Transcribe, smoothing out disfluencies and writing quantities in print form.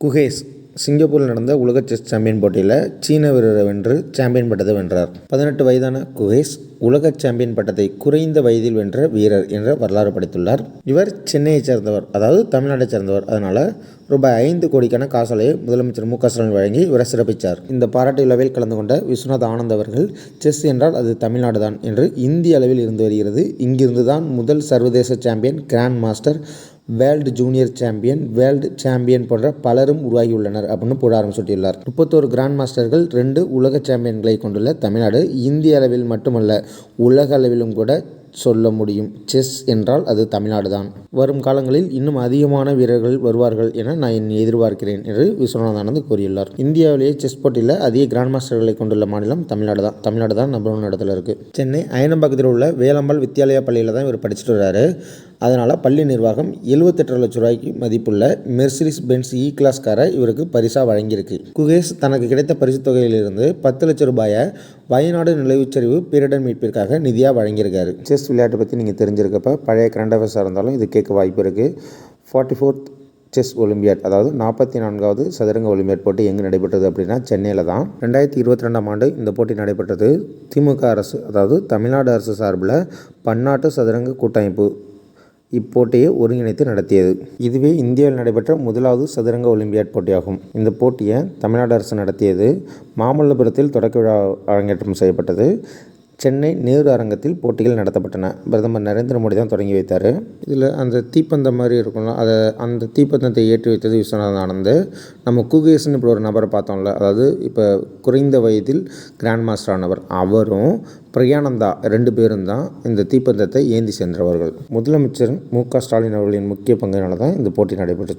குகேஷ் சிங்கப்பூரில் நடந்த உலக செஸ் சாம்பியன் போட்டியில் சீன வீரரை வென்று சாம்பியன் பட்டத்தை வென்றார். 18 வயதான குகேஷ் உலக சாம்பியன் பட்டத்தை குறைந்த வயதில் வென்ற வீரர் என்ற வரலாறு படைத்துள்ளார். இவர் சென்னையைச் சேர்ந்தவர், அதாவது தமிழ்நாட்டைச் சேர்ந்தவர். அதனால் ரூபாய் 5 கோடிக்கான காசோலையை முதலமைச்சர் மு.க. ஸ்டாலின் வழங்கி இவரை சிறப்பித்தார். இந்த பாராட்டு விழாவில் கலந்து கொண்ட விஸ்வநாத் ஆனந்த் அவர்கள், செஸ் என்றால் அது தமிழ்நாடு தான் என்று இந்திய அளவில் இருந்து வருகிறது. இங்கிருந்து தான் முதல் சர்வதேச champion, grand master, world junior champion, world champion போன்ற பலரும் உருவாகியுள்ளனர் அப்படின்னு புகழாரம் சூட்டியுள்ளார். 31 கிராண்ட் மாஸ்டர்கள், 2 உலக சாம்பியன்களை கொண்டுள்ள தமிழ்நாடு இந்திய அளவில் மட்டுமல்ல உலக அளவிலும் கூட சொல்ல முடியும். செஸ் என்றால் அது தமிழ்நாடு தான். வரும் காலங்களில் இன்னும் அதிகமான வீரர்கள் வருவார்கள் என நான் எதிர்பார்க்கிறேன் என்று விஸ்வநாத் ஆனந்த் கூறியுள்ளார். இந்தியாவிலேயே செஸ் போட்டியில் அதிக கிராண்ட் மாஸ்டர்களை கொண்டுள்ள மாநிலம் தமிழ்நாடு தான் நம்பர் 1 இடத்துல இருக்குது. சென்னை அயனம்பாக்கத்தில் உள்ள வேலம்மாள் வித்யாலயா பள்ளியில் தான் இவர் படிச்சுட்டு வர்றாரு. அதனால் பள்ளி நிர்வாகம் 78 லட்சம் ரூபாய்க்கு மதிப்புள்ள மெர்சிடிஸ் பென்ஸ் இ கிளாஸ் காரை இவருக்கு பரிசாக வழங்கியிருக்கு. குகேஷ் தனக்கு கிடைத்த பரிசு தொகையிலிருந்து 10 லட்சம் ரூபாயை வயநாடு நிலச்சரிவு பேரிடர் மீட்பிற்காக நிதியாக வழங்கியிருக்காரு. செஸ் விளையாட்டை பற்றி நீங்கள் தெரிஞ்சிருக்கப்ப பழைய கரண்ட் அஃபேர்ஸாக இருந்தாலும் இது கேட்க வாய்ப்பு இருக்குது. 44th செஸ் ஒலிம்பியாட், அதாவது 44வது சதுரங்க ஒலிம்பியாட் போட்டி எங்கே நடைபெற்றது அப்படின்னா சென்னையில் தான். 2022ஆம் ஆண்டு இந்த போட்டி நடைபெற்றது. திமுக அரசு, அதாவது தமிழ்நாடு அரசு சார்பில் பன்னாட்டு சதுரங்க கூட்டமைப்பு இப்போட்டியை ஒருங்கிணைத்து நடத்தியது. இதுவே இந்தியாவில் நடைபெற்ற முதலாவது சதுரங்க ஒலிம்பியாட் போட்டியாகும். இந்த போட்டியை தமிழ்நாடு அரசு நடத்தியது. மாமல்லபுரத்தில் தொடக்க விழா அரங்கேற்றம் செய்யப்பட்டது. சென்னை நேரு அரங்கத்தில் போட்டிகள் நடத்தப்பட்டன. பிரதமர் நரேந்திர மோடி தான் தொடங்கி வைத்தார். இதில் அந்த தீப்பந்தம் மாதிரி இருக்கும்ல, அந்த தீப்பந்தத்தை ஏற்றி வைத்தது விஸ்வநாத் ஆனந்த். நம்ம குகேஷ்னு இப்படி ஒரு நபரை பார்த்தோம்ல, அதாவது இப்போ குறைந்த வயதில் கிராண்ட் மாஸ்டர் ஆனவர், அவரும் பிரயானந்தா 2 பேரும் தான் இந்த தீப்பந்தத்தை ஏந்தி சென்றவர்கள். முதலமைச்சர் மு.க. ஸ்டாலின் அவர்களின் முக்கிய பங்கினால தான் இந்த போட்டி நடைபெற்றுச்சு.